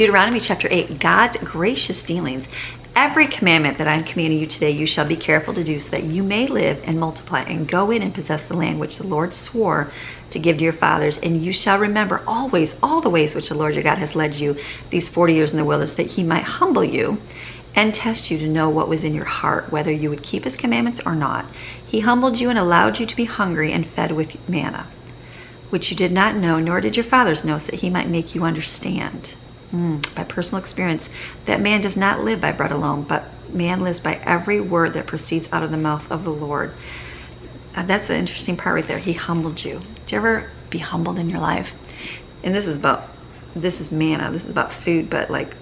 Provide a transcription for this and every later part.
Deuteronomy Chapter 8, God's gracious dealings. Every commandment that I'm commanding you today, you shall be careful to do, so that you may live and multiply and go in and possess the land which the Lord swore to give to your fathers. And you shall remember always all the ways which the Lord your God has led you these 40 years in the wilderness, that he might humble you and test you to know what was in your heart, whether you would keep his commandments or not. He humbled you and allowed you to be hungry and fed with manna, which you did not know, nor did your fathers know, so that he might make you understand. By personal experience, that man does not live by bread alone, but man lives by every word that proceeds out of the mouth of the Lord. That's an interesting part right there. He humbled you. Did you ever be humbled in your life? And this is manna. This is about food, but like,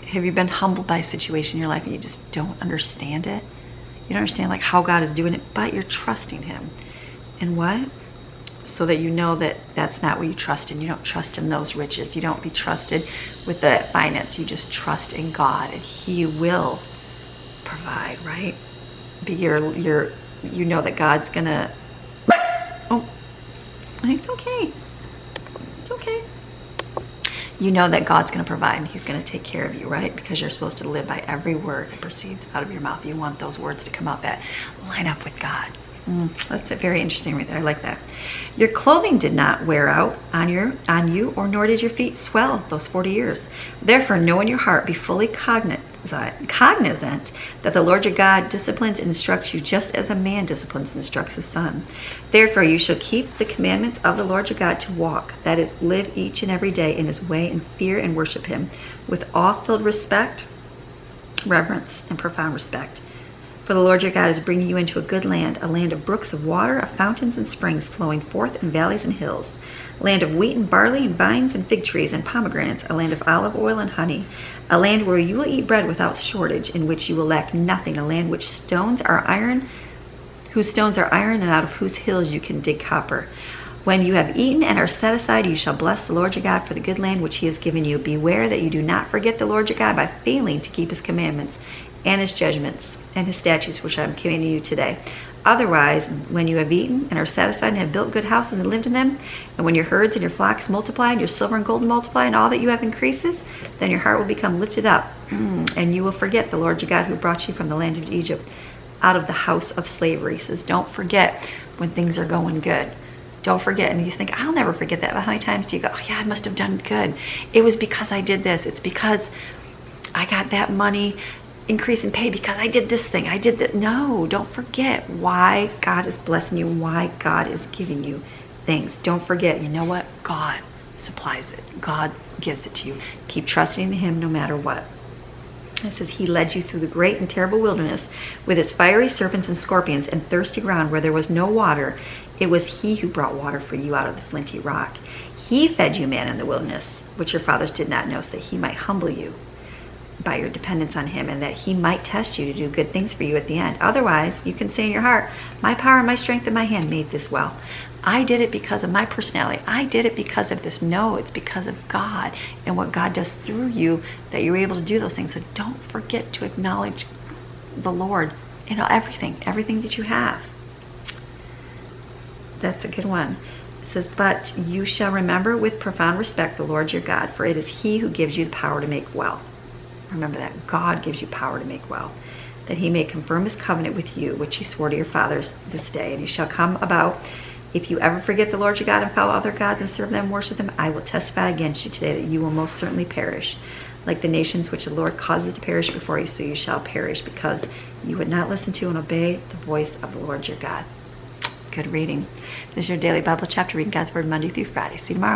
have you been humbled by a situation in your life and you just don't understand it? You don't understand like how God is doing it, but you're trusting him. And what? So that you know that that's not what you trust in. You don't trust in those riches. You don't be trusted with the finance. You just trust in God, and he will provide, right? But you know that God's gonna, oh, it's okay. It's okay. You know that God's gonna provide and he's gonna take care of you, right? Because you're supposed to live by every word that proceeds out of your mouth. You want those words to come out that line up with God. That's very interesting right there. I like that. Your clothing did not wear out on you, or nor did your feet swell those 40 years. Therefore, know in your heart, be fully cognizant that the Lord your God disciplines and instructs you, just as a man disciplines and instructs his son. Therefore, you shall keep the commandments of the Lord your God to walk, that is, live each and every day in his way, and fear and worship him with awe-filled respect, reverence, and profound respect. For the Lord your God is bringing you into a good land, a land of brooks of water, of fountains and springs flowing forth in valleys and hills, a land of wheat and barley and vines and fig trees and pomegranates, a land of olive oil and honey, a land where you will eat bread without shortage, in which you will lack nothing, a land whose stones are iron, and out of whose hills you can dig copper. When you have eaten and are satisfied, you shall bless the Lord your God for the good land which he has given you. Beware that you do not forget the Lord your God by failing to keep his commandments and his judgments and his statutes, which I am commanding you today. Otherwise, when you have eaten and are satisfied and have built good houses and lived in them, and when your herds and your flocks multiply, and your silver and gold multiply, and all that you have increases, then your heart will become lifted up, and you will forget the Lord your God, who brought you from the land of Egypt, out of the house of slavery. He says, don't forget when things are going good. Don't forget. And you think, I'll never forget that. But how many times do you go, oh yeah, I must have done good. It was because I did this. It's because I got that money increase in pay because I did this thing. I did that. No, don't forget why God is blessing you, why God is giving you things. Don't forget, you know what? God supplies it. God gives it to you. Keep trusting in him no matter what. It says, he led you through the great and terrible wilderness with its fiery serpents and scorpions and thirsty ground where there was no water. It was he who brought water for you out of the flinty rock. He fed you manna in the wilderness, which your fathers did not know, so that he might humble you by your dependence on him, and that he might test you to do good things for you at the end. Otherwise, you can say in your heart, my power and my strength and my hand made this well. I did it because of my personality. I did it because of this. No, it's because of God and what God does through you that you're able to do those things. So don't forget to acknowledge the Lord in everything that you have. That's a good one. It says, but you shall remember with profound respect the Lord your God, for it is he who gives you the power to make wealth. Remember that. God gives you power to make wealth, that he may confirm his covenant with you, which he swore to your fathers this day. And it shall come about, if you ever forget the Lord your God and follow other gods and serve them and worship them, I will testify against you today that you will most certainly perish. Like the nations which the Lord causes to perish before you, so you shall perish, because you would not listen to and obey the voice of the Lord your God. Good reading. This is your daily Bible chapter reading God's Word Monday through Friday. See you tomorrow.